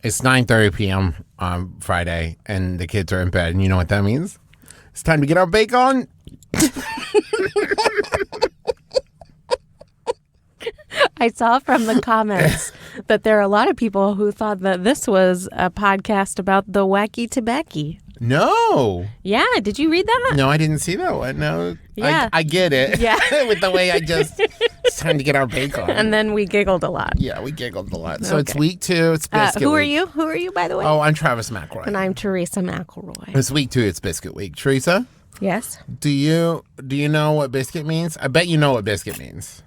It's 9:30 p.m. on Friday, and the kids are in bed. And you know what that means? It's time to get our bacon. I saw from the comments that there are a lot of people who thought that this was a podcast about the wacky tobacco. No. Yeah, did you read that? No, I didn't see that one. No. Yeah. I get it. Yeah. With the way it's time to get our bacon. And then we giggled a lot. Yeah, we giggled a lot. So It's week 2. It's Biscuit Who are week. you? Who are you, by the way? Oh, I'm Travis McElroy. And I'm Teresa McElroy. It's week 2. It's Biscuit week. Teresa? Yes? Do you know what biscuit means? I bet you know what biscuit means.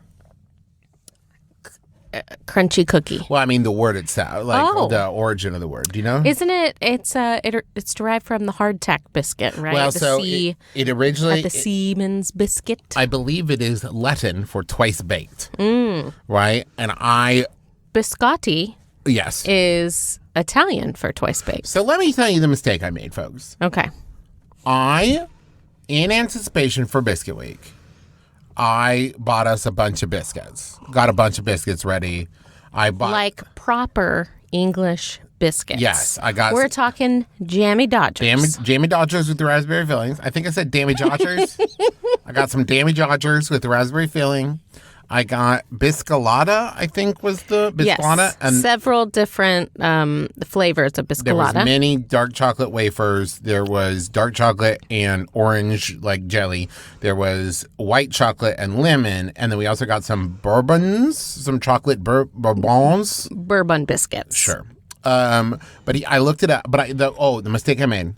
Crunchy cookie. Well, I mean the word itself, the origin of the word. Do you know? Isn't it? It's derived from the hardtack biscuit, right? Well, it originally the Siemens biscuit. I believe it is Latin for twice baked. Right, and biscotti. Yes, is Italian for twice baked. So let me tell you the mistake I made, folks. Okay. In anticipation for Biscuit Week, I bought us a bunch of biscuits. Got a bunch of biscuits ready. I bought like proper English biscuits. Yes, I got. We're talking jammy Dodgers. Jammy Dodgers with the raspberry fillings. I think I said Dammy Dodgers. I got some Dammy Dodgers with the raspberry filling. I got Biscolata, I think was the Biscolata. Yes, and several different flavors of Biscolata. There was many dark chocolate wafers. There was dark chocolate and orange like jelly. There was white chocolate and lemon. And then we also got some bourbons, some chocolate bourbons. Bourbon biscuits. Sure. But I looked it up. But the mistake I made.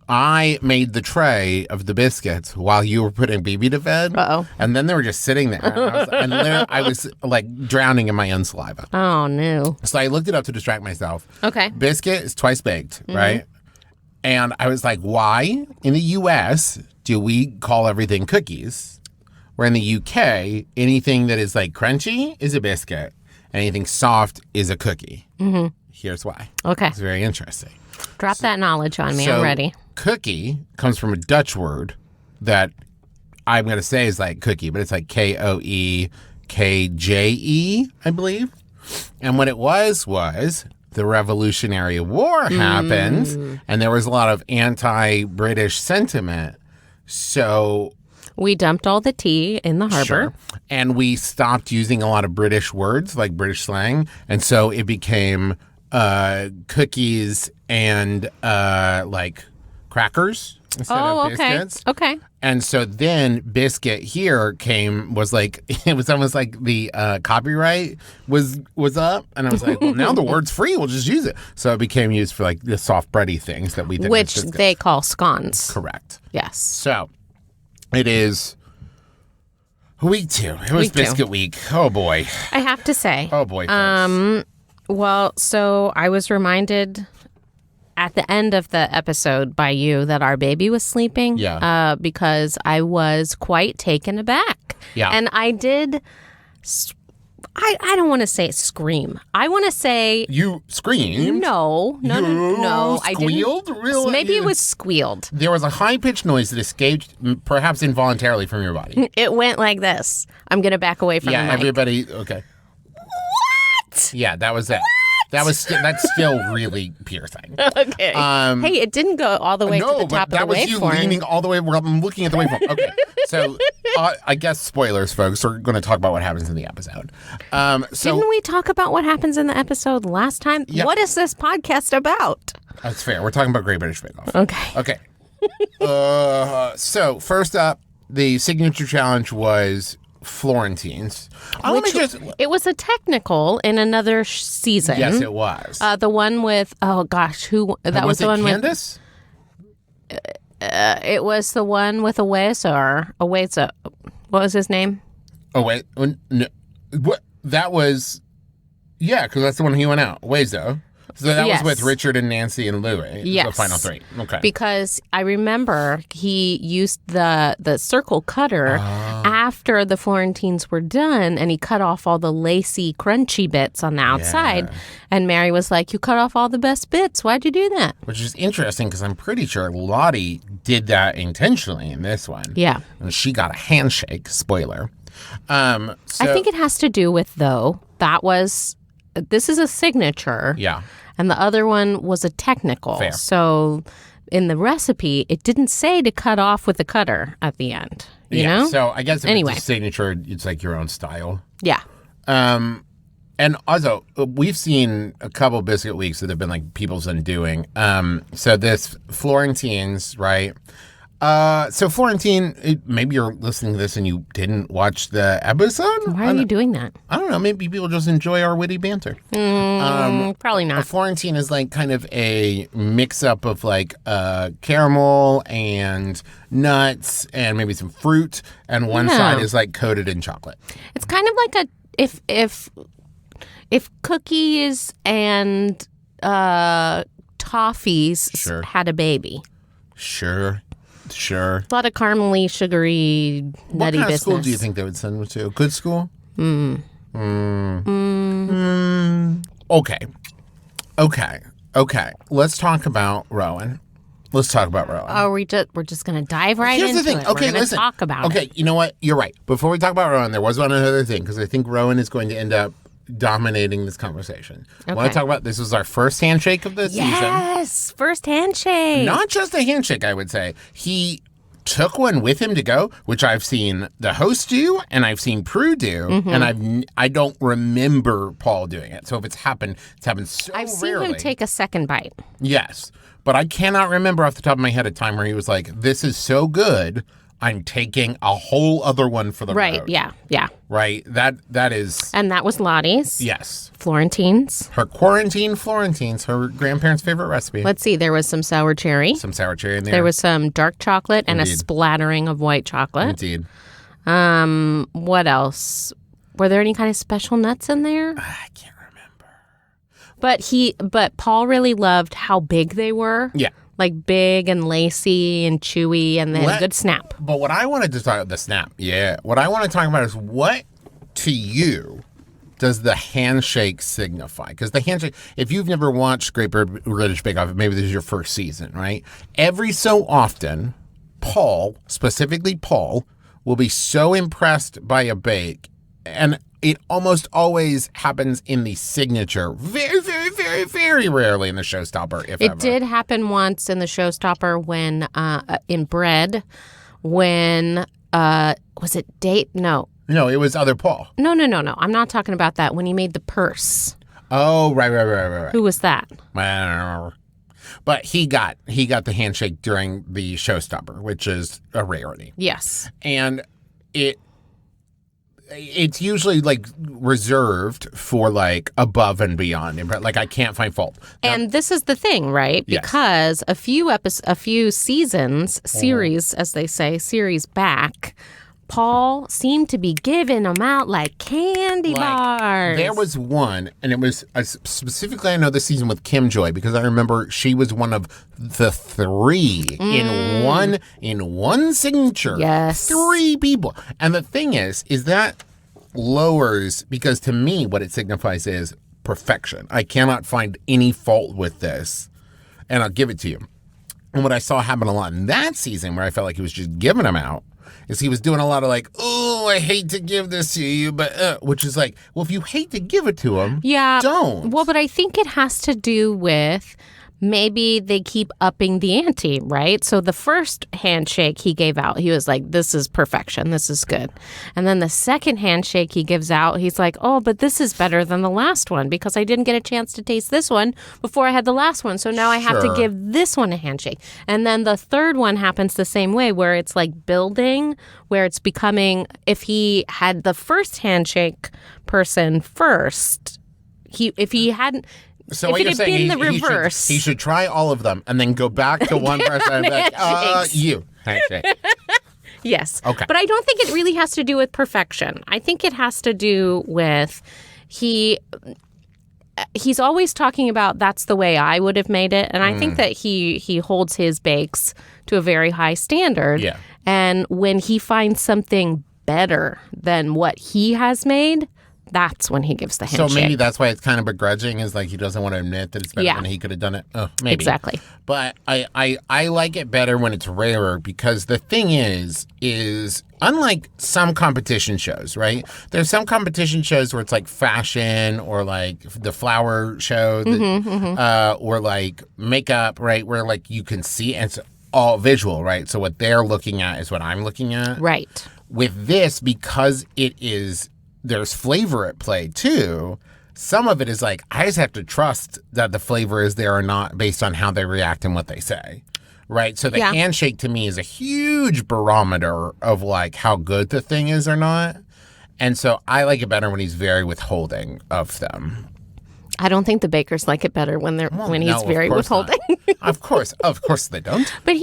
I made the tray of the biscuits while you were putting BB to bed. Uh-oh. And then they were just sitting there. I was like drowning in my own saliva. Oh, no. So I looked it up to distract myself. Okay. Biscuit is twice baked, right? And I was like, why in the U.S. do we call everything cookies? Where in the U.K., anything that is like crunchy is a biscuit. Anything soft is a cookie. Mm-hmm. Here's why. Okay. It's very interesting. Drop that knowledge on me. I'm ready. Cookie comes from a Dutch word that I'm going to say is like cookie, but it's like Koekje, I believe. And what it was the Revolutionary War happened, and there was a lot of anti-British sentiment. So we dumped all the tea in the harbor. Sure. And we stopped using a lot of British words, like British slang. And so it became cookies and like crackers instead of biscuits. Okay. And so then biscuit here was like, it was almost like the copyright was up. And I was like, well, now the word's free. We'll just use it. So it became used for like the soft bready things that we think which they call scones. Correct. Yes. So it is week 2. It was Biscuit week. Oh, boy. I have to say. Oh, boy. Folks. Well, so I was reminded at the end of the episode by you that our baby was sleeping. Yeah. Because I was quite taken aback. Yeah. And I did. I don't want to say scream. I want to say you screamed. No. I didn't. Squealed? Really? Maybe it was squealed. There was a high-pitched noise that escaped, perhaps involuntarily, from your body. It went like this. I'm going to back away from the mic. Everybody. Okay. What? Yeah, that was it. That's still really piercing. Okay. Hey, it didn't go all the way to the top of the waveform. No, but that was you leaning all the way. I'm looking at the waveform. Okay. So, I guess spoilers, folks. We're going to talk about what happens in the episode. Didn't we talk about what happens in the episode last time? Yeah. What is this podcast about? That's fair. We're talking about Great British Bake Off. Okay. So, first up, the signature challenge was Florentines. It was a technical in another season. Yes, it was. The one with that was the one Candace? It was the one with Aweza. What was his name? Oh wait, no. What? That was because that's the one he went out. Aweza. So that was with Richard and Nancy and Louie. Yes. The final 3. Okay. Because I remember he used the circle cutter after the Florentines were done, and he cut off all the lacy, crunchy bits on the outside. Yeah. And Mary was like, you cut off all the best bits. Why'd you do that? Which is interesting because I'm pretty sure Lottie did that intentionally in this one. Yeah. And she got a handshake. Spoiler. I think it has to do with, though, this is a signature. Yeah. and the other one was a technical. Fair. So in the recipe, it didn't say to cut off with a cutter at the end. You know? So I guess if Anyway. it's a signature, it's like your own style. Yeah. And also, we've seen a couple Biscuit weeks that have been like people's undoing. So this Florentine's, right? So Florentine, maybe you're listening to this and you didn't watch the episode. Why are you doing that? I don't know. Maybe people just enjoy our witty banter. Probably A not. Florentine is like kind of a mix-up of like caramel and nuts and maybe some fruit, and one side is like coated in chocolate. It's kind of like if cookies and toffees had a baby. Sure. A lot of caramely, sugary, nutty What kind business. of school do you think they would send them to? Good school? Okay. Let's talk about Rowan. Oh, we're just gonna dive right Here's into the thing. it. Okay, we're gonna listen. talk about it. Okay, you know what? You're right. Before we talk about Rowan, there was one other thing, because I think Rowan is going to end up dominating this conversation. I want to talk about, this was our first handshake of the season. Yes, first handshake. Not just a handshake, I would say. He took one with him to go, which I've seen the host do, and I've seen Prue do, and I don't remember Paul doing it. So if it's happened so I've seen rarely. him take a second bite. Yes, but I cannot remember off the top of my head a time where he was like, "This is so good, I'm taking a whole other one for the road." Yeah. Right. That is. And that was Lottie's. Yes. Florentine's. Her quarantine Florentines, her grandparents' favorite recipe. Let's see. There was some sour cherry. Some sour cherry in there. There was some dark chocolate and a Indeed. splattering of white chocolate. Indeed. What else? Were there any kind of special nuts in there? I can't remember. But Paul really loved how big they were. Yeah. Like big and lacy and chewy, and then good snap. But what I wanted to talk about, the snap, what I want to talk about is, what to you does the handshake signify? Because the handshake, if you've never watched Great British Bake Off, maybe this is your first season, right? Every so often, specifically Paul, will be so impressed by a bake, and it almost always happens in the signature. Very, very, very, very rarely in the showstopper, if ever. It did happen once in the showstopper when, in bread, when, was it date? No, it was other Paul. No. I'm not talking about that. When he made the purse. Oh, right. Who was that? But he got the handshake during the showstopper, which is a rarity. Yes. And it's usually like reserved for like above and beyond. Like, I can't find fault. Now, And this is the thing, right? Yes. Because a few seasons, series, as they say, series back, Paul seemed to be giving them out like candy bars. There was one, and it was specifically, I know this season with Kim Joy, because I remember she was one of the three in one signature. Yes. 3 people. And the thing is that lowers, because to me what it signifies is perfection. I cannot find any fault with this, and I'll give it to you. And what I saw happen a lot in that season, where I felt like he was just giving them out, is he was doing a lot of like, "Oh, I hate to give this to you," but which is like, well, if you hate to give it to him, don't. Well, but I think it has to do with maybe they keep upping the ante, right? So the first handshake he gave out, he was like, "This is perfection. This is good." And then the second handshake he gives out, he's like, "Oh, but this is better than the last one because I didn't get a chance to taste this one before I had the last one. So now I have to give this one a handshake." And then the third one happens the same way, where it's like building, where it's becoming, if he had the first handshake person first, if he hadn't... So if what it you're had saying, been the reverse. he should try all of them and then go back to one person and be like, you. Handshake. Yes. Okay. But I don't think it really has to do with perfection. I think it has to do with he's always talking about, that's the way I would have made it. And I think that he holds his bakes to a very high standard. Yeah. And when he finds something better than what he has made, that's when he gives the handshake. So maybe that's why it's kind of begrudging, is like he doesn't want to admit that it's better than he could have done it. Oh, maybe. unlike some competition shows, right? There's some competition shows where it's like fashion or like the flower show or like makeup, right? Where like you can see and it's all visual, right? So what they're looking at is what I'm looking at. Right. With this, because there's flavor at play too, some of it is like, I just have to trust that the flavor is there or not based on how they react and what they say. Right. So the handshake to me is a huge barometer of like how good the thing is or not. And so I like it better when he's very withholding of them. I don't think the bakers like it better when he's very withholding. Of course they don't. But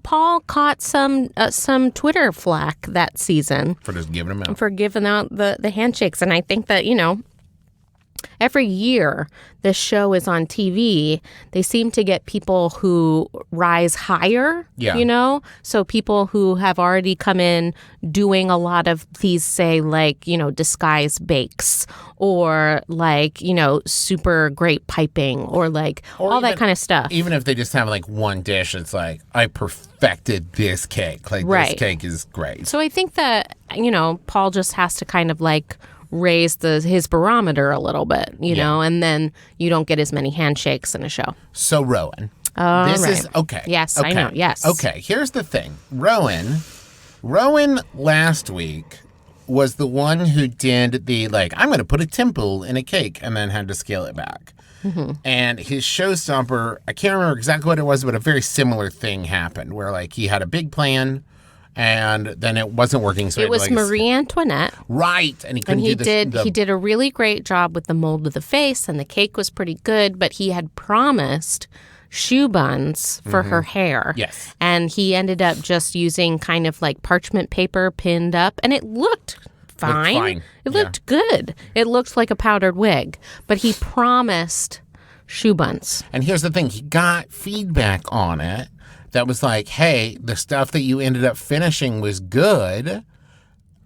Paul caught some Twitter flack that season for just giving them out. For giving out the handshakes. And I think that, every year this show is on TV, they seem to get people who rise higher, So people who have already come in doing a lot of these, say, like, disguise bakes or like, super great piping or like all that kind of stuff. Even if they just have like one dish, it's like, I perfected this cake. Like, this cake is great. So I think that, Paul just has to kind of like raise his barometer a little bit, and then you don't get as many handshakes in a show. So Rowan, this is okay. Yes, okay. I know. Yes. Okay. Here's the thing. Rowan last week was the one who did the like, I'm going to put a temple in a cake and then had to scale it back. Mm-hmm. And his showstopper, I can't remember exactly what it was, but a very similar thing happened where like he had a big plan. And then it wasn't working. So it was Marie Antoinette. Right. And he couldn't do this. He did a really great job with the mold of the face, and the cake was pretty good, but he had promised shoe buns for her hair. Yes. And he ended up just using kind of like parchment paper pinned up, and it looked fine. It looked good. It looked like a powdered wig, but he promised shoe buns. And here's the thing. He got feedback on it. That was like, hey, the stuff that you ended up finishing was good,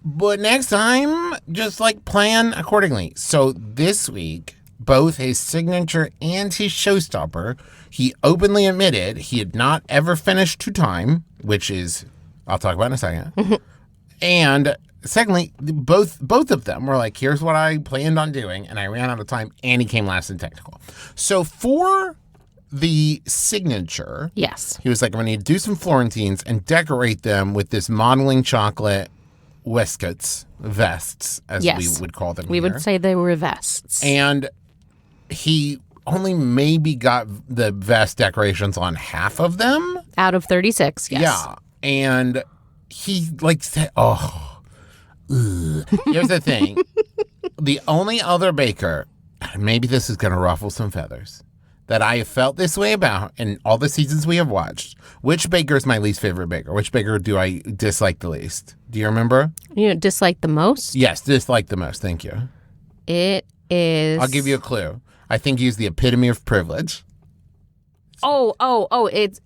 but next time, just like plan accordingly. So this week, both his signature and his showstopper, he openly admitted he had not ever finished to time, which is, I'll talk about in a second. And secondly, both of them were like, here's what I planned on doing, and I ran out of time, and he came last in technical. So for the signature, yes, he was like, I'm going to do some Florentines and decorate them with this modeling chocolate vests, as we would call them. We would say they were vests. And he only maybe got the vest decorations on half of them. Out of 36, yes. Yeah. And he like said, here's the thing. The only other baker, maybe this is going to ruffle some feathers, that I have felt this way about in all the seasons we have watched. Which baker is my least favorite baker? Which baker do I dislike the least? Do you remember? You dislike the most? Yes, dislike the most. Thank you. It is... I'll give you a clue. I think he's the epitome of privilege. It's,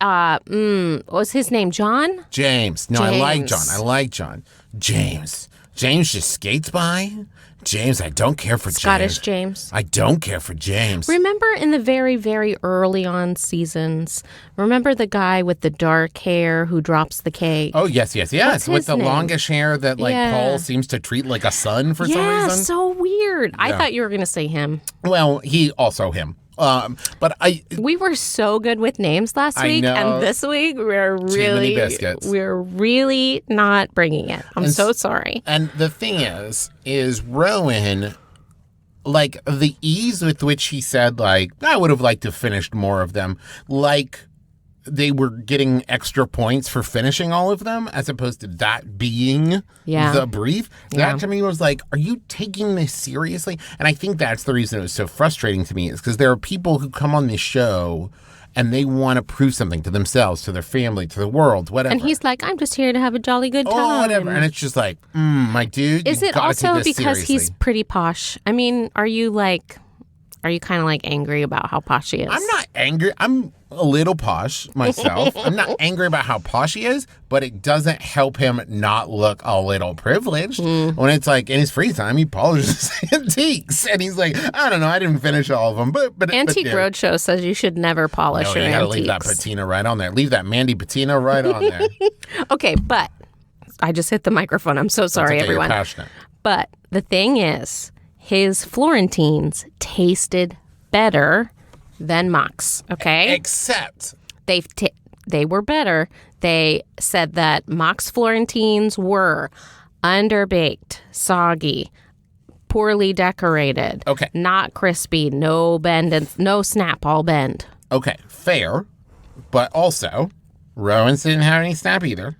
what's his name, John? James. No, James. I like John. James just skates by. James, I don't care for Scottish James. I don't care for James. Remember in the very, very early on seasons, remember the guy with the dark hair who drops the cake? Oh, yes. With the name? Longish hair that Paul seems to treat like a son for some reason. Yeah, so weird. I thought you were going to say him. Well, him. But we were so good with names last week, and this week we're really not bringing it. I'm so sorry. And the thing is Rowan, like the ease with which he said, like, I would have liked to have finished more of them, like they were getting extra points for finishing all of them, as opposed to that being the brief. That to me was like, are you taking this seriously? And I think that's the reason it was so frustrating to me, is because there are people who come on this show and they want to prove something to themselves, to their family, to the world, whatever. And he's like, I'm just here to have a jolly good time. Oh, whatever. And it's just like, my dude, is it also because he's pretty posh? I mean, are you kind of like angry about how posh he is? I'm not angry. I'm a little posh myself. I'm not angry about how posh he is, but it doesn't help him not look a little privileged. When it's like in his free time, he polishes antiques. And he's like, I don't know, I didn't finish all of them. But Antique Roadshow says you should never polish your antiques. You got to leave that patina right on there. Leave that Mandy patina right on there. Okay, but just hit the microphone. I'm so sorry, okay, everyone. You're passionate. But the thing is, his Florentines tasted better than Mac's. Okay, Except they were better. They said that Mac's Florentines were underbaked, soggy, poorly decorated. Okay. Not crispy, no bend and no snap, all bend. okay, fair, but also Rowan's didn't have any snap either.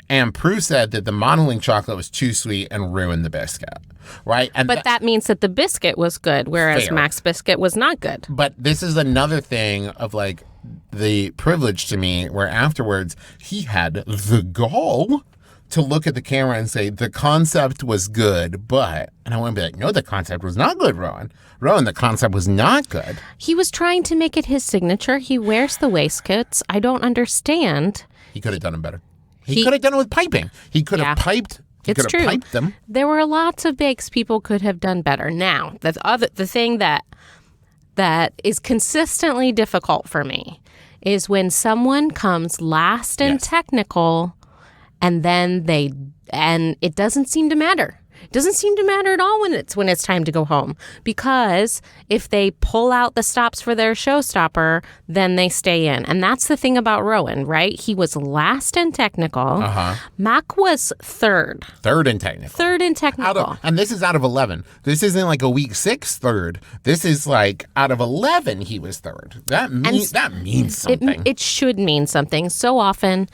And Prue said that the modeling chocolate was too sweet and ruined the biscuit, right? And But that means that the biscuit was good, whereas Fair. Mac's biscuit was not good. But this is another thing of like the privilege to me where afterwards he had the gall to look at the camera and say the concept was good, but, and I want to be like, no, the concept was not good, Rowan. Rowan, the concept was not good. He was trying to make it his signature. He wears the waistcoats. I don't understand. He could have done it better. He could have done it with piping. He could have piped. He It's could have true. piped them. There were lots of bakes people could have done better. Now, the thing that is consistently difficult for me is when someone comes last in Yes. technical and then it doesn't seem to matter. It doesn't seem to matter at all when it's time to go home, because if they pull out the stops for their showstopper, then they stay in. And that's the thing about Rowan, right? He was last in technical. Mac was third. Third in technical. Third in technical. And this is out of 11. This isn't like a week 6 third. This is like out of 11 he was third. That means something. It should mean something. So often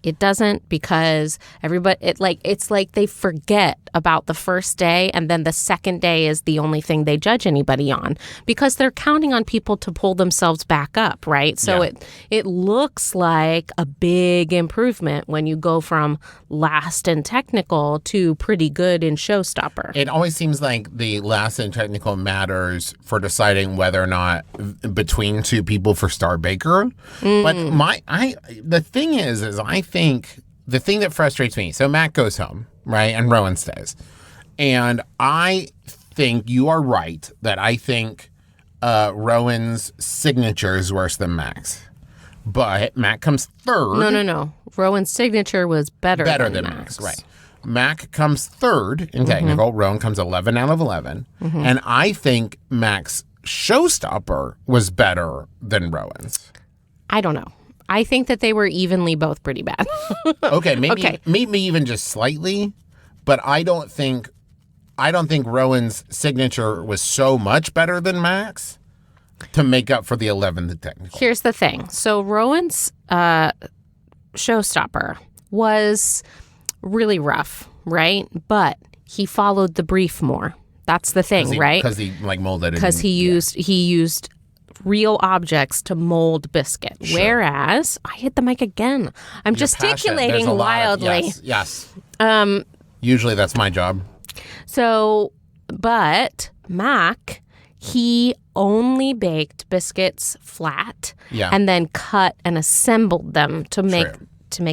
it doesn't, because it's like they forget about the first day, and then the second day is the only thing they judge anybody on, because they're counting on people to pull themselves back up, right? So it looks like a big improvement when you go from last in technical to pretty good in showstopper. It always seems like the last in technical matters for deciding whether or not between two people for Star Baker. But the thing is I think the thing that frustrates me, so Mac goes home, right? And Rowan stays. And I think you are right that I think Rowan's signature is worse than Mac's. But Mac comes third. No. Rowan's signature was better than Mac's. Right. Mac comes third in technical. Rowan comes 11 out of 11. And I think Mac's showstopper was better than Rowan's. I don't know. I think that they were evenly both pretty bad. Okay, maybe even just slightly, but I don't think Rowan's signature was so much better than Mac's to make up for the 11th technical. Here's the thing. So Rowan's showstopper was really rough, right? But he followed the brief more. That's the thing, right? Because he molded it. Because he used real objects to mold Biscuit. Sure. Whereas, I hit the mic again. I'm gesticulating wildly. Yes. Usually that's my job. So, but Mac, he only baked biscuits flat and then cut and assembled them to make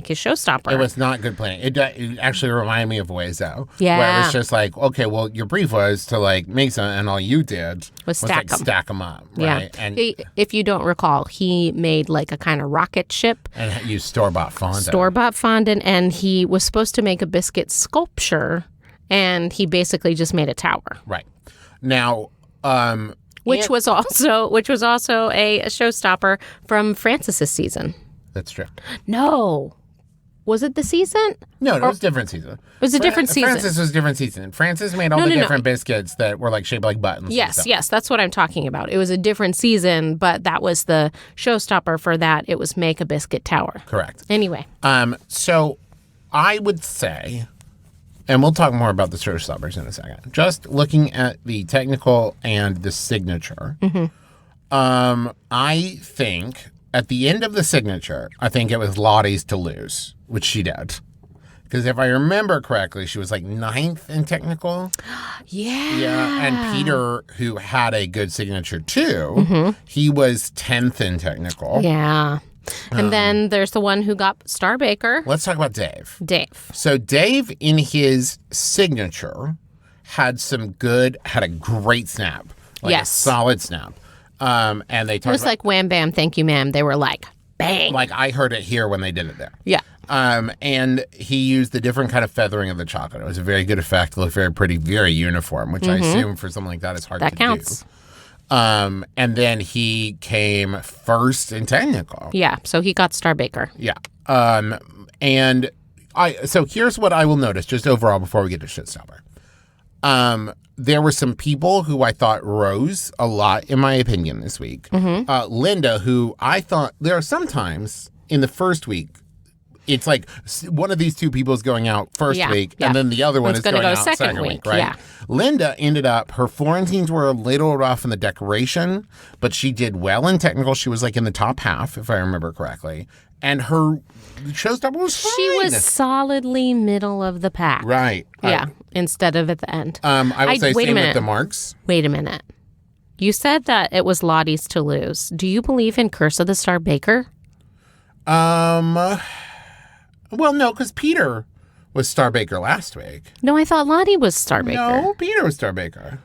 his showstopper. It was not good planning. It actually reminded me of Ways Out. Yeah. Where it was just like, okay, well, your brief was to like make some, and all you did was like stack them up. Right? Yeah. And if you don't recall, he made like a kind of rocket ship. And used store-bought fondant. And he was supposed to make a biscuit sculpture, and he basically just made a tower. Right. Now, which was also a showstopper from Francis's season. That's true. No. Was it the season? No, it was a different season. It was a different season. Francis was a different season. Francis made all the different biscuits that were like shaped like buttons. Yes, that's what I'm talking about. It was a different season, but that was the showstopper for that. It was make a biscuit tower. Correct. Anyway. So I would say, and we'll talk more about the showstoppers in a second, just looking at the technical and the signature, I think at the end of the signature, I think it was Lottie's to lose, which she did. Because if I remember correctly, she was like 9th in technical. Yeah. And Peter, who had a good signature too, he was 10th in technical. Yeah. And then there's the one who got Star Baker. Let's talk about Dave. So Dave, in his signature, had a great snap. A solid snap. And they talked it was like wham, bam, thank you, ma'am. They were like, bang. Like I heard it here when they did it there. Yeah. And he used a different kind of feathering of the chocolate. It was a very good effect. It looked very pretty, very uniform, which I assume for something like that is hard to counts. do. And then he came first in technical. Yeah, so he got Star Baker. Yeah. So here's what I will notice just overall before we get to Showstopper. There were some people who I thought rose a lot, in my opinion, this week. Linda, who I thought there are sometimes in the first week, it's like one of these two people is going out first week, and then the other one is going out second week, right? Yeah. Linda ended up, her Florentines were a little rough in the decoration, but she did well in technical. She was like in the top half, if I remember correctly. And her showstopper was fine. She was solidly middle of the pack. Right. Yeah, instead of at the end. I would say same with the marks. Wait a minute. You said that it was Lottie's to lose. Do you believe in Curse of the Star Baker? Well, no, because Peter was Star Baker last week. No, I thought Lottie was Star Baker. No, Peter was Star Baker.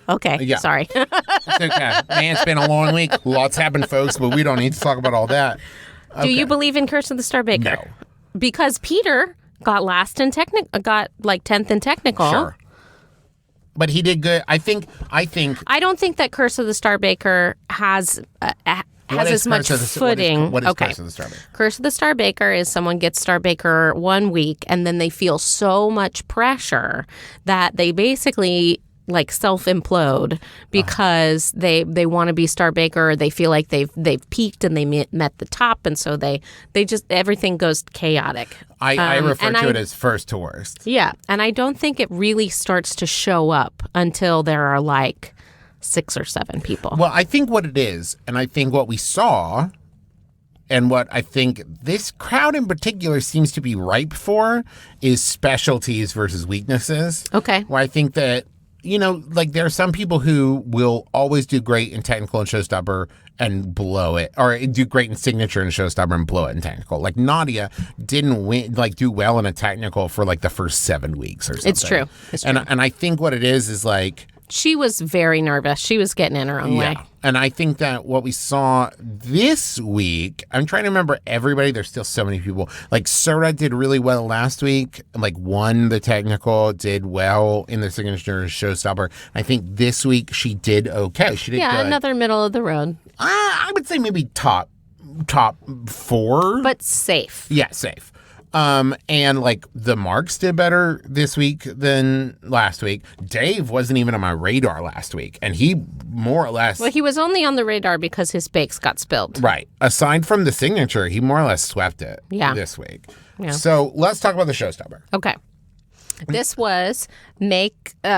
Okay, sorry. It's okay. Man, it's been a long week. Lots happened, folks, but we don't need to talk about all that. Okay. Do you believe in Curse of the Star Baker? No. Because Peter got last in got like 10th in technical. Sure. But he did good. I don't think that Curse of the Star Baker has as much footing. What is Curse of the Star Baker? Curse of the Star Baker is someone gets Star Baker 1 week and then they feel so much pressure that they basically like self-implode because they want to be Star Baker. They feel like they've peaked and they met the top, and so they just everything goes chaotic. I refer to it as first to worst. Yeah, and I don't think it really starts to show up until there are like 6 or 7 people. Well, I think what it is, and I think what we saw, and what I think this crowd in particular seems to be ripe for, is specialties versus weaknesses. Okay. Where I think that, you know, like there are some people who will always do great in technical and showstopper and blow it, or do great in signature and showstopper and blow it in technical. Like Nadia didn't do well in a technical for like the first 7 weeks or something. It's true. And I think what it is like, she was very nervous. She was getting in her own way. And I think that what we saw this week, I'm trying to remember everybody. There's still so many people. Like Sura did really well last week, like won the technical, did well in the signature showstopper. I think this week she did okay. She did good. Another middle of the road. I would say maybe top 4. But safe. Yeah, safe. And like the marks did better this week than last week. Dave wasn't even on my radar last week, and he more or less. Well, he was only on the radar because his bakes got spilled. Right. Aside from the signature, he more or less swept it this week. Yeah. So let's talk about the showstopper. Okay. This was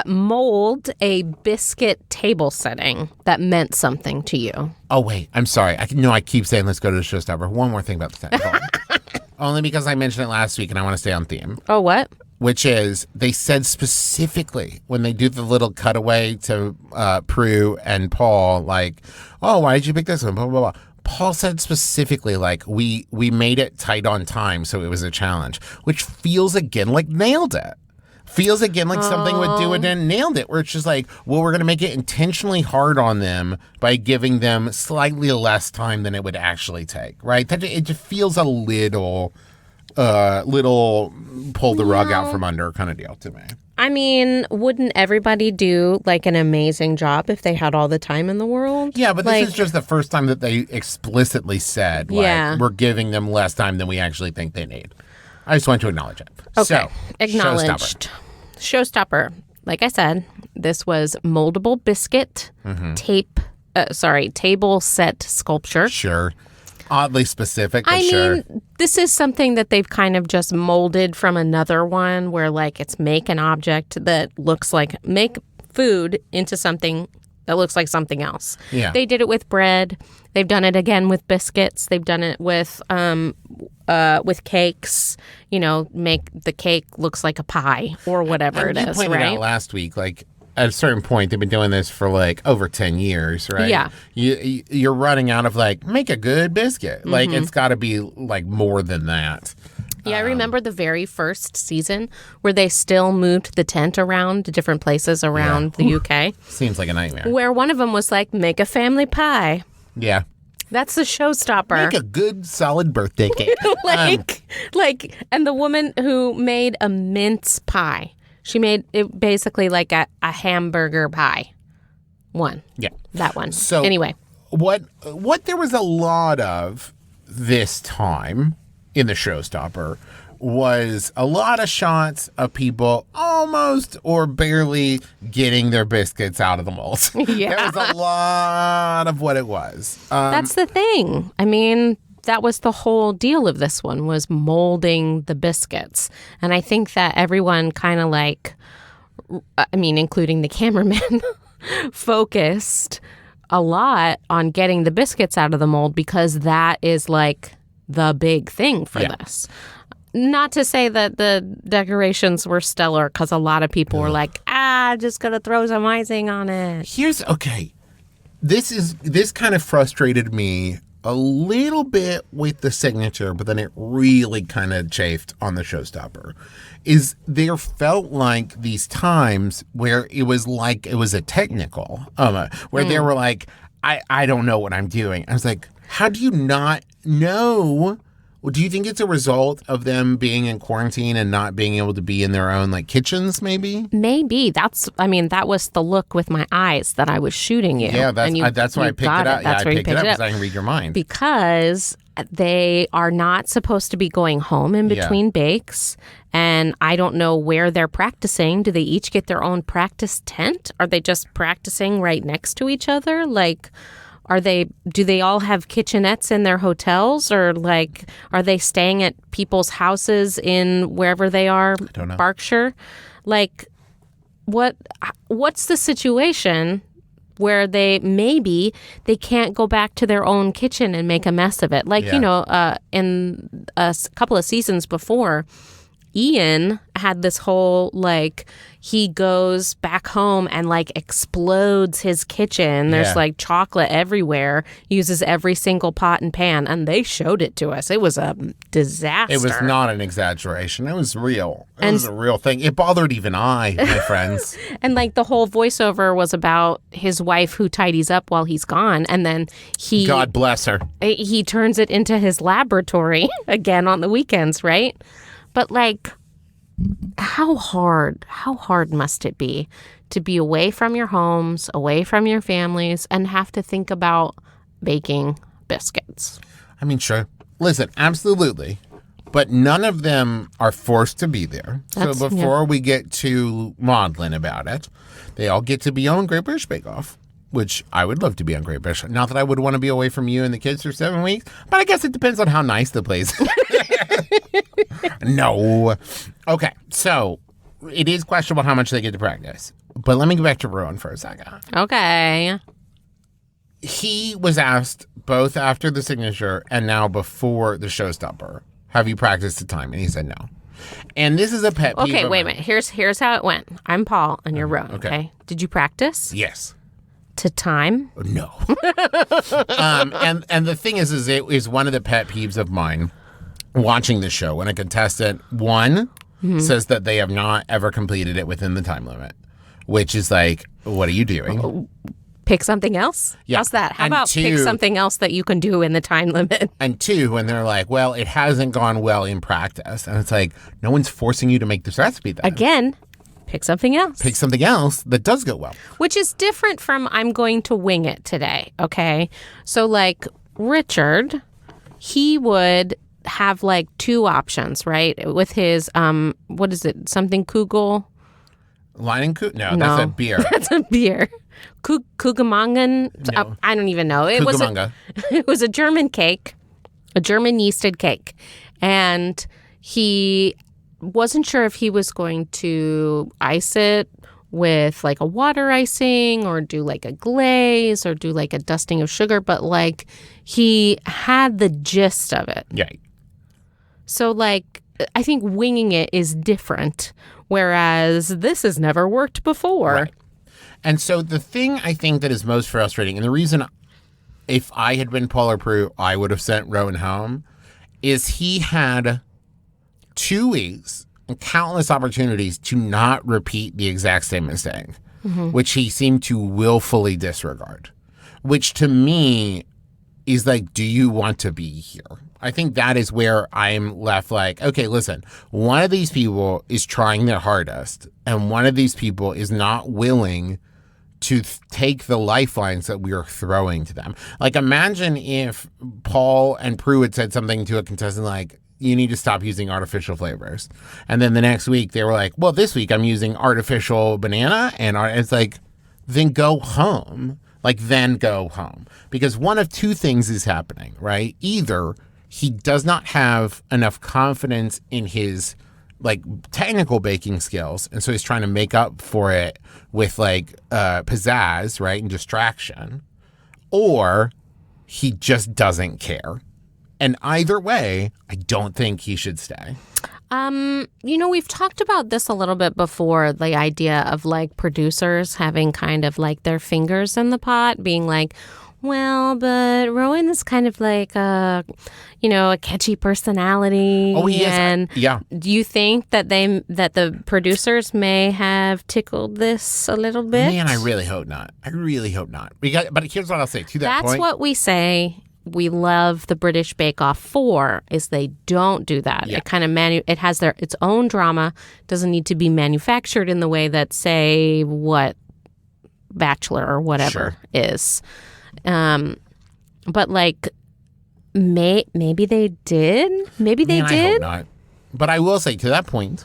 mold a biscuit table setting that meant something to you. Oh, wait. I'm sorry. I keep saying let's go to the showstopper. One more thing about the technical. Only because I mentioned it last week and I want to stay on theme. Oh, what? Which is, they said specifically when they do the little cutaway to Prue and Paul, like, oh, why did you pick this one? Blah, blah, blah. Paul said specifically, like, we made it tight on time, so it was a challenge, which feels again like nailed it. Feels again like something would do it and nailed it, where it's just like, well, we're going to make it intentionally hard on them by giving them slightly less time than it would actually take, right? It just feels a little pull the rug out from under kind of deal to me. I mean, wouldn't everybody do like an amazing job if they had all the time in the world? Yeah, but this is just the first time that they explicitly said, like, we're giving them less time than we actually think they need. I just want to acknowledge it. Okay, so, acknowledged. Showstopper. Like I said, this was moldable biscuit, table set sculpture. Sure. Oddly specific, but I mean, this is something that they've kind of just molded from another one where, like, it's make an object that looks like, make food into something that looks like something else. Yeah. They did it with bread. They've done it again with biscuits. They've done it with cakes. You know, make the cake looks like a pie or whatever it is, you pointed out last week, like, at a certain point, they've been doing this for like over 10 years, right? Yeah. You're running out of like, make a good biscuit. Mm-hmm. Like, it's got to be like more than that. Yeah, I remember the very first season where they still moved the tent around to different places around the UK. Seems like a nightmare. Where one of them was like, make a family pie. Yeah. That's the showstopper. Make a good, solid birthday cake. And the woman who made a mince pie, she made it basically like a hamburger pie. One. Yeah. That one. So anyway. What there was a lot of this time in the showstopper was a lot of shots of people almost or barely getting their biscuits out of the mold. Yeah. There was a lot of what it was. That's the thing. I mean, that was the whole deal of this one, was molding the biscuits. And I think that everyone kind of including the cameraman, focused a lot on getting the biscuits out of the mold because that is like the big thing for this. Not to say that the decorations were stellar, because a lot of people were like, just gonna throw some icing on it. This kind of frustrated me a little bit with the signature, but then it really kind of chafed on the showstopper. Is there felt like these times where it was a technical, where they were like, I don't know what I'm doing. I was like, how do you not know? Do you think it's a result of them being in quarantine and not being able to be in their own kitchens, maybe? Maybe. That was the look with my eyes that I was shooting you. Yeah, that's why I picked it up. That's where I you picked it up it because I can read your mind. Because they are not supposed to be going home in between bakes. And I don't know where they're practicing. Do they each get their own practice tent? Are they just practicing right next to each other? Do they all have kitchenettes in their hotels, or are they staying at people's houses in wherever they are? I don't know. Berkshire? What's the situation where they can't go back to their own kitchen and make a mess of it? In a couple of seasons before, Ian had this whole he goes back home and explodes his kitchen. There's chocolate everywhere, uses every single pot and pan, and they showed it to us. It was a disaster. It was not an exaggeration. It was real. It was a real thing. It bothered even my friends. And the whole voiceover was about his wife who tidies up while he's gone, and then God bless her. He turns it into his laboratory again on the weekends, right? But how hard must it be to be away from your homes, away from your families, and have to think about baking biscuits? I mean, sure. Listen, absolutely. But none of them are forced to be there. So before we get too maudlin about it, they all get to be on Great British Bake Off, which I would love to be on Great British. Not that I would want to be away from you and the kids for 7 weeks, but I guess it depends on how nice the place is. No. Okay, so it is questionable how much they get to practice. But let me go back to Rowan for a second. Okay. He was asked both after the signature and now before the showstopper, have you practiced the time? And he said no. And this is a pet peeve. Okay, wait a minute. Here's how it went. I'm Paul and you're Rowan. Okay. Did you practice? Yes. To time? No. And the thing is it is one of the pet peeves of mine watching the show when a contestant, says that they have not ever completed it within the time limit, which is what are you doing? Pick something else? Yeah. How's that? How about pick something else that you can do in the time limit? And two, when they're well, it hasn't gone well in practice. And it's no one's forcing you to make this recipe then. Again, pick something else. Pick something else that does go well. Which is different from I'm going to wing it today, okay? So Richard, he would have two options, right? With his, what is it? Something Kugel? Leinenkugel? No, that's a beer. That's a beer. Kugemangen? No. I don't even know. It was a German cake, a German yeasted cake. And he wasn't sure if he was going to ice it with a water icing or do a glaze or do a dusting of sugar, but he had the gist of it. Yeah. So I think winging it is different, whereas this has never worked before. Right. And so the thing I think that is most frustrating, and the reason if I had been Paul or Prue, I would have sent Rowan home, is he had 2 weeks and countless opportunities to not repeat the exact same mistake, which he seemed to willfully disregard, which to me is like, do you want to be here? I think that is where I'm left like, okay, listen, one of these people is trying their hardest, and one of these people is not willing to take the lifelines that we are throwing to them. Like, imagine if Paul and Prue had said something to a contestant like, you need to stop using artificial flavors. And then the next week they were like, well, this week I'm using artificial banana. And it's like, then go home. Like, then go home. Because one of two things is happening, right? Either he does not have enough confidence in his like technical baking skills, and so he's trying to make up for it with like pizzazz, right, and distraction, or he just doesn't care. And either way, I don't think he should stay. We've talked about this a little bit before, the idea of like producers having kind of like their fingers in the pot, being like, well, but Rowan is kind of like a catchy personality. Oh, he and is. Yeah. Do you think that the producers may have tickled this a little bit? Man, I really hope not. But here's what I'll say to that point. That's what we say. We love the British Bake Off for is they don't do that. Yeah. It kind of it has its own drama. Doesn't need to be manufactured in the way that, say, what Bachelor or whatever is. But like, maybe they did. Maybe they did. I hope not. But I will say, to that point,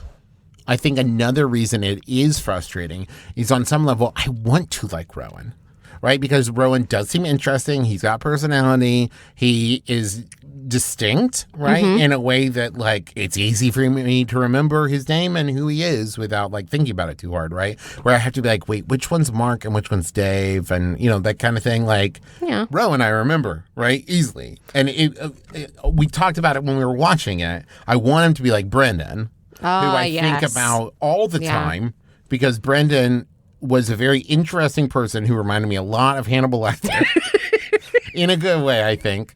I think another reason it is frustrating is on some level, I want to like Rowan, right? Because Rowan does seem interesting. He's got personality. He is distinct, right? Mm-hmm. In a way that like it's easy for me to remember his name and who he is without like thinking about it too hard, right? Where I have to be like, wait, which one's Mark and which one's Dave, and that kind of thing. Like, Rowan, I remember, right, easily. And we talked about it when we were watching it. I want him to be like Brendan, who I think about all the time, because Brendan was a very interesting person who reminded me a lot of Hannibal Lecter in a good way, I think.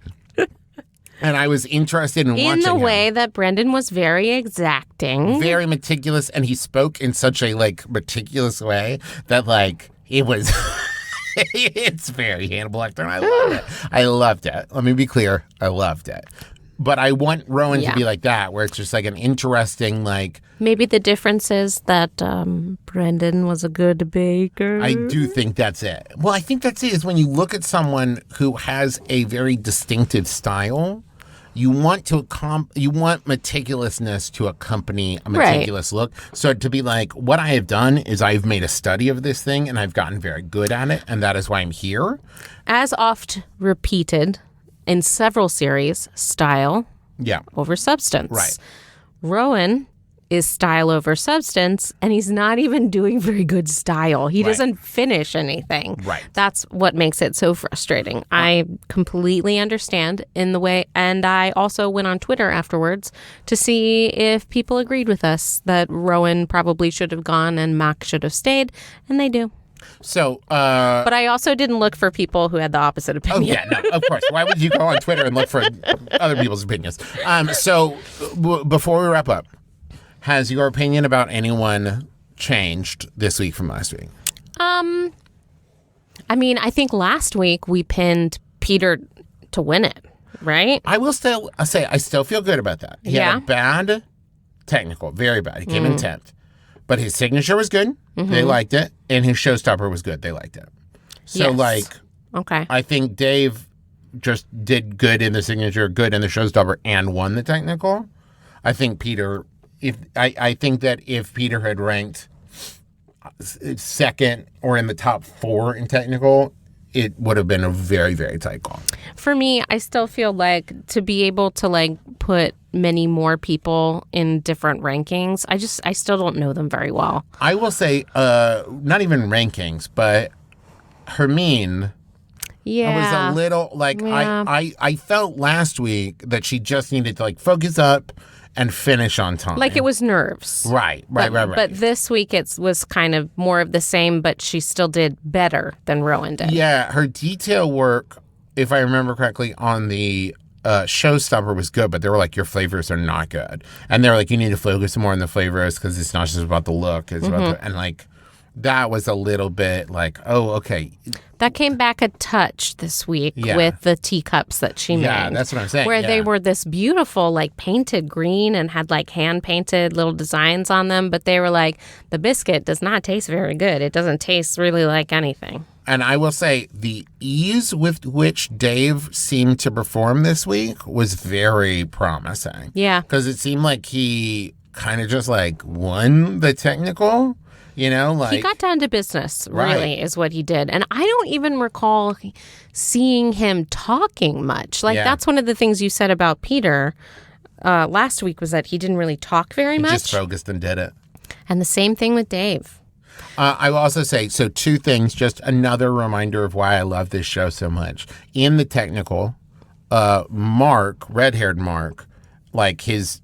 And I was interested in watching him. In the way that Brendan was very exacting. Very meticulous, and he spoke in such a, like, meticulous way that, like, it was... it's very Hannibal Lecter, and I loved it. I loved it. Let me be clear. I loved it. But I want Rowan to be like that, where it's just, like, an interesting, like... Maybe the difference is that Brendan was a good baker. I do think that's it. Well, I think that's it, is when you look at someone who has a very distinctive style, you want meticulousness to accompany a meticulous look. So to be like, what I have done is I've made a study of this thing, and I've gotten very good at it, and that is why I'm here. As oft repeated in several series, style over substance. Right. Rowan is style over substance, and he's not even doing very good style. He doesn't finish anything. Right. That's what makes it so frustrating. I completely understand in the way, and I also went on Twitter afterwards to see if people agreed with us that Rowan probably should have gone and Mac should have stayed, and they do. So, but I also didn't look for people who had the opposite opinion. Oh, yeah, no, of course. Why would you go on Twitter and look for other people's opinions? So before we wrap up, has your opinion about anyone changed this week from last week? I mean, I think last week we pinned Peter to win it, right? I will still say I still feel good about that. He had a bad technical, very bad. He came in 10th. But his signature was good. Mm-hmm. They liked it. And his showstopper was good. They liked it. So, okay. I think Dave just did good in the signature, good in the showstopper, and won the technical. I think Peter... I think that if Peter had ranked second or in the top 4 in technical, it would have been a very, very tight call. For me, I still feel like to be able to like put many more people in different rankings, I still don't know them very well. I will say, not even rankings, but Hermine... Yeah. I was a little like I felt last week that she just needed to like focus up and finish on time. Like it was nerves. Right. But this week it was kind of more of the same, but she still did better than Rowan did. Yeah, her detail work, if I remember correctly, on the showstopper was good, but they were like, your flavors are not good. And they're like, you need to focus more on the flavors because it's not just about the look. It's about and like, that was a little bit like, oh, okay. That came back a touch this week Yeah. with the teacups that she made. Yeah, that's what I'm saying. Where yeah. they were this beautiful, like, painted green and had, like, hand-painted little designs on them. But they were like, the biscuit does not taste very good. It doesn't taste really like anything. And I will say the ease with which Dave seemed to perform this week was very promising. Yeah. Because it seemed like he kind of just, like, won the technical. You know, like He got down to business, Right. really, is what he did. And I don't even recall seeing him talking much. Like, Yeah. that's one of the things you said about Peter last week, was that he didn't really talk very much. just focused and did it. And the same thing with Dave. I will also say, so two things, just another reminder of why I love this show so much. In the technical, Mark, red-haired Mark, like his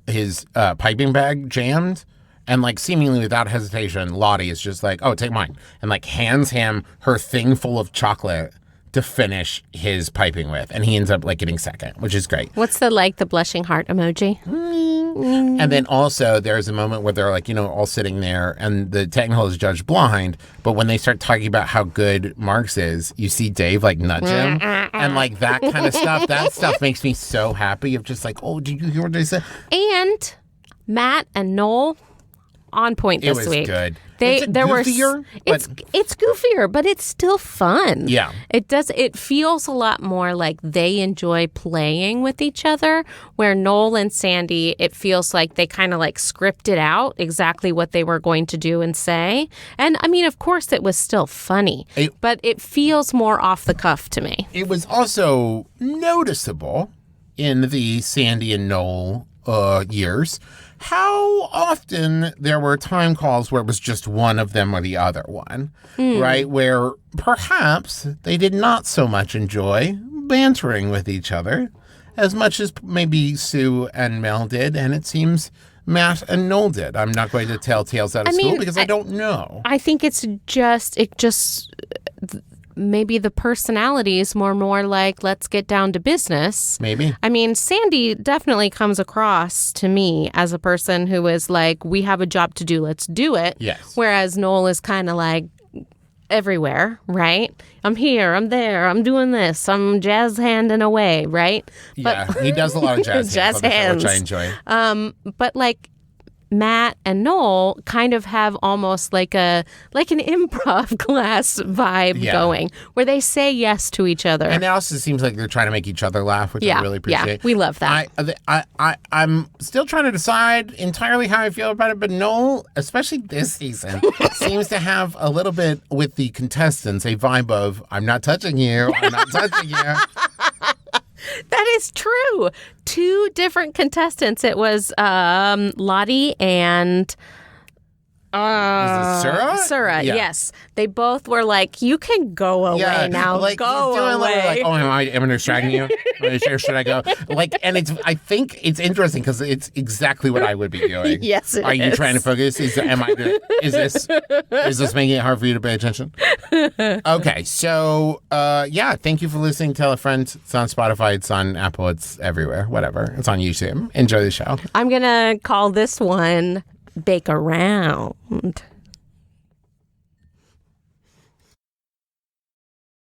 piping bag jammed. And, like, seemingly without hesitation, Lottie is just like, oh, take mine. And, like, hands him her thing full of chocolate to finish his piping with. And he ends up, like, getting second, which is great. What's the blushing heart emoji? And then also there's a moment where they're, like, you know, all sitting there and the technical is judged blind. But when they start talking about how good Mark's is, you see Dave, like, nudge him. And, like, that kind of stuff. That stuff makes me so happy of just like, oh, did you hear what they said? And Matt and Noel... on point this week. It was good. There were goofier, it's goofier, but it's still fun. Yeah. It feels a lot more like they enjoy playing with each other, where Noel and Sandy, it feels like they kind of like scripted out exactly what they were going to do and say. And I mean, of course it was still funny, but it feels more off the cuff to me. It was also noticeable in the Sandy and Noel years how often there were time calls where it was just one of them or the other one, right? Where perhaps they did not so much enjoy bantering with each other as much as maybe Sue and Mel did, and it seems Matt and Noel did. I'm not going to tell tales out of school because I don't know. I think it just maybe the personality is more like, let's get down to business. Maybe. I mean, Sandy definitely comes across to me as a person who is like, we have a job to do, let's do it. Yes. Whereas Noel is kind of like everywhere, right? I'm here, I'm there, I'm doing this, I'm jazz handing away, right? Yeah, he does a lot of jazz hands, which I enjoy. But like, Matt and Noel kind of have almost like an improv class vibe going, where they say yes to each other. And it also seems like they're trying to make each other laugh, which I really appreciate. Yeah, we love that. I'm still trying to decide entirely how I feel about it, but Noel, especially this season, seems to have a little bit with the contestants a vibe of, I'm not touching you, I'm not touching you. That is true. Two different contestants. It was Lottie and Sura, yes. They both were like, you can go away now. Like, go away. Like, oh, am I distracting you? Should I go? Like, and I think it's interesting because it's exactly what I would be doing. Yes, it Are you is. trying to focus? Is this making it hard for you to pay attention? Okay, so thank you for listening. Tell a friend. It's on Spotify. It's on Apple. It's everywhere. Whatever. It's on YouTube. Enjoy the show. I'm gonna call this one Bake Around.